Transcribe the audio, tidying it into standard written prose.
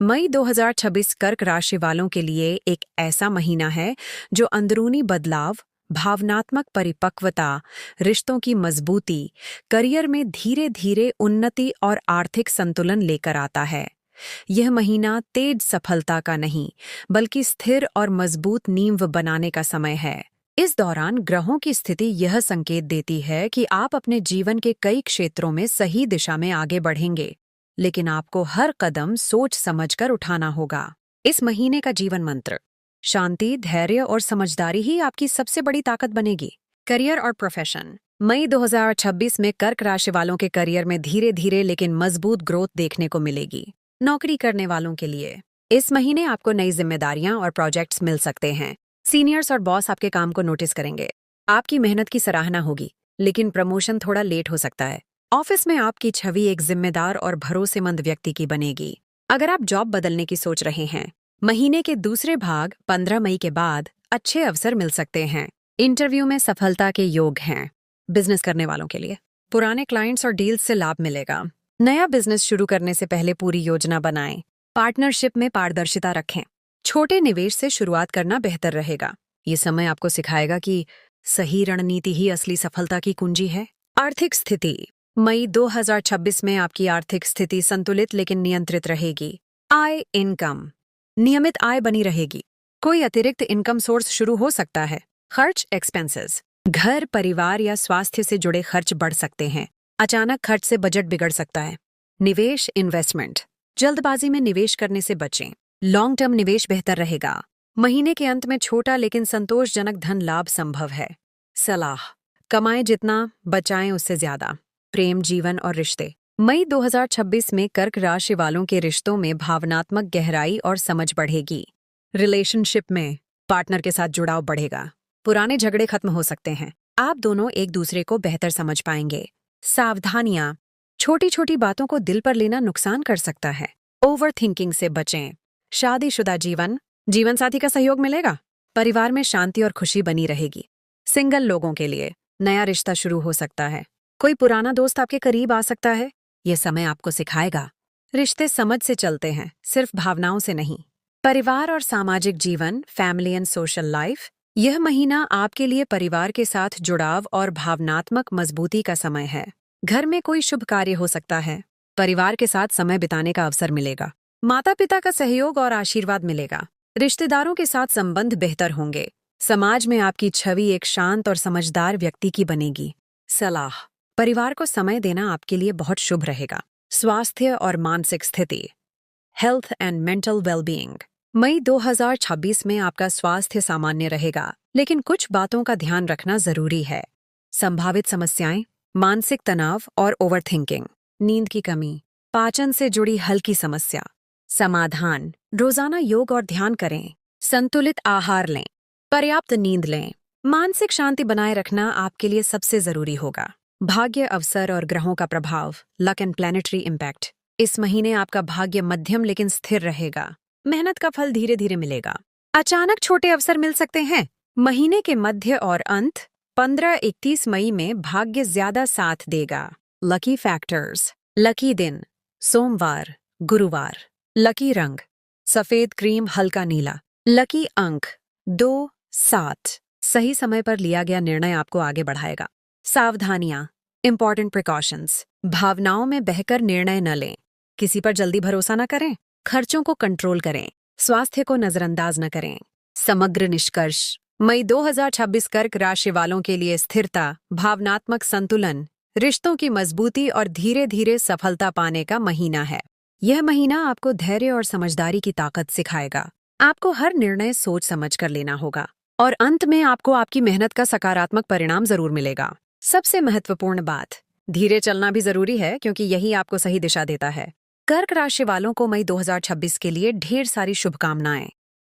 मई 2026 कर्क राशि वालों के लिए एक ऐसा महीना है जो अंदरूनी बदलाव, भावनात्मक परिपक्वता, रिश्तों की मजबूती, करियर में धीरे धीरे उन्नति और आर्थिक संतुलन लेकर आता है। यह महीना तेज सफलता का नहीं, बल्कि स्थिर और मजबूत नींव बनाने का समय है। इस दौरान ग्रहों की स्थिति यह संकेत देती है कि आप अपने जीवन के कई क्षेत्रों में सही दिशा में आगे बढ़ेंगे, लेकिन आपको हर कदम सोच समझकर उठाना होगा। इस महीने का जीवन मंत्र: शांति, धैर्य और समझदारी ही आपकी सबसे बड़ी ताकत बनेगी। करियर और प्रोफेशन: मई 2026 में कर्क राशि वालों के करियर में धीरे धीरे लेकिन मजबूत ग्रोथ देखने को मिलेगी। नौकरी करने वालों के लिए इस महीने आपको नई जिम्मेदारियां और प्रोजेक्ट्स मिल सकते हैं। सीनियर्स और बॉस आपके काम को नोटिस करेंगे। आपकी मेहनत की सराहना होगी, लेकिन प्रमोशन थोड़ा लेट हो सकता है। ऑफिस में आपकी छवि एक जिम्मेदार और भरोसेमंद व्यक्ति की बनेगी। अगर आप जॉब बदलने की सोच रहे हैं, महीने के दूसरे भाग 15 मई के बाद अच्छे अवसर मिल सकते हैं। इंटरव्यू में सफलता के योग हैं। बिजनेस करने वालों के लिए पुराने क्लाइंट्स और डील्स से लाभ मिलेगा। नया बिजनेस शुरू करने से पहले पूरी योजना बनाएं। पार्टनरशिप में पारदर्शिता रखें। छोटे निवेश से शुरुआत करना बेहतर रहेगा। ये समय आपको सिखाएगा कि सही रणनीति ही असली सफलता की कुंजी है। आर्थिक स्थिति: मई 2026 में आपकी आर्थिक स्थिति संतुलित लेकिन नियंत्रित रहेगी। आय, इनकम: नियमित आय बनी रहेगी। कोई अतिरिक्त इनकम सोर्स शुरू हो सकता है। खर्च, एक्सपेंसेस: घर, परिवार या स्वास्थ्य से जुड़े खर्च बढ़ सकते हैं। अचानक खर्च से बजट बिगड़ सकता है। निवेश, इन्वेस्टमेंट: जल्दबाजी में निवेश करने से बचें। लॉन्ग टर्म निवेश बेहतर रहेगा। महीने के अंत में छोटा लेकिन संतोषजनक धन लाभ संभव है। सलाह: कमाएं जितना, बचाएं उससे ज्यादा। प्रेम, जीवन और रिश्ते: मई 2026 में कर्क राशि वालों के रिश्तों में भावनात्मक गहराई और समझ बढ़ेगी। रिलेशनशिप में पार्टनर के साथ जुड़ाव बढ़ेगा। पुराने झगड़े खत्म हो सकते हैं। आप दोनों एक दूसरे को बेहतर समझ पाएंगे। सावधानियां: छोटी छोटी बातों को दिल पर लेना नुकसान कर सकता है। ओवर थिंकिंग से बचें। शादीशुदा जीवन साथी का सहयोग मिलेगा। परिवार में शांति और खुशी बनी रहेगी। सिंगल लोगों के लिए नया रिश्ता शुरू हो सकता है। कोई पुराना दोस्त आपके करीब आ सकता है। यह समय आपको सिखाएगा रिश्ते समझ से चलते हैं, सिर्फ भावनाओं से नहीं। परिवार और सामाजिक जीवन, फैमिली एंड सोशल लाइफ: यह महीना आपके लिए परिवार के साथ जुड़ाव और भावनात्मक मजबूती का समय है। घर में कोई शुभ कार्य हो सकता है। परिवार के साथ समय बिताने का अवसर मिलेगा। माता पिता का सहयोग और आशीर्वाद मिलेगा। रिश्तेदारों के साथ संबंध बेहतर होंगे। समाज में आपकी छवि एक शांत और समझदार व्यक्ति की बनेगी। सलाह: परिवार को समय देना आपके लिए बहुत शुभ रहेगा। स्वास्थ्य और मानसिक स्थिति: हेल्थ एंड मेंटल वेलबीइंग: मई 2026 में आपका स्वास्थ्य सामान्य रहेगा, लेकिन कुछ बातों का ध्यान रखना जरूरी है। संभावित समस्याएं: मानसिक तनाव और ओवरथिंकिंग, नींद की कमी, पाचन से जुड़ी हल्की समस्या। समाधान: रोजाना योग और ध्यान करें। संतुलित आहार लें। पर्याप्त नींद लें। मानसिक शांति बनाए रखना आपके लिए सबसे जरूरी होगा। भाग्य, अवसर और ग्रहों का प्रभाव, लक एंड प्लैनेटरी इम्पैक्ट: इस महीने आपका भाग्य मध्यम लेकिन स्थिर रहेगा। मेहनत का फल धीरे धीरे मिलेगा। अचानक छोटे अवसर मिल सकते हैं। महीने के मध्य और अंत 15-31 मई में भाग्य ज्यादा साथ देगा। लकी फैक्टर्स: लकी दिन: सोमवार, गुरुवार। लकी रंग: सफेद, क्रीम, हल्का नीला। लकी अंक: 2, 7। सही समय पर लिया गया निर्णय आपको आगे बढ़ाएगा। सावधानियां: इंपॉर्टेंट प्रिकॉशंस: भावनाओं में बहकर निर्णय न लें। किसी पर जल्दी भरोसा न करें। खर्चों को कंट्रोल करें। स्वास्थ्य को नजरअंदाज न करें। समग्र निष्कर्ष: मई 2026 कर्क राशि वालों के लिए स्थिरता, भावनात्मक संतुलन, रिश्तों की मजबूती और धीरे धीरे सफलता पाने का महीना है। यह महीना आपको धैर्य और समझदारी की ताकत सिखाएगा। आपको हर निर्णय सोच समझ कर लेना होगा, और अंत में आपको आपकी मेहनत का सकारात्मक परिणाम जरूर मिलेगा। सबसे महत्वपूर्ण बात: धीरे चलना भी जरूरी है, क्योंकि यही आपको सही दिशा देता है। कर्क राशि वालों को मई 2026 के लिए ढेर सारी शुभकामनाएं।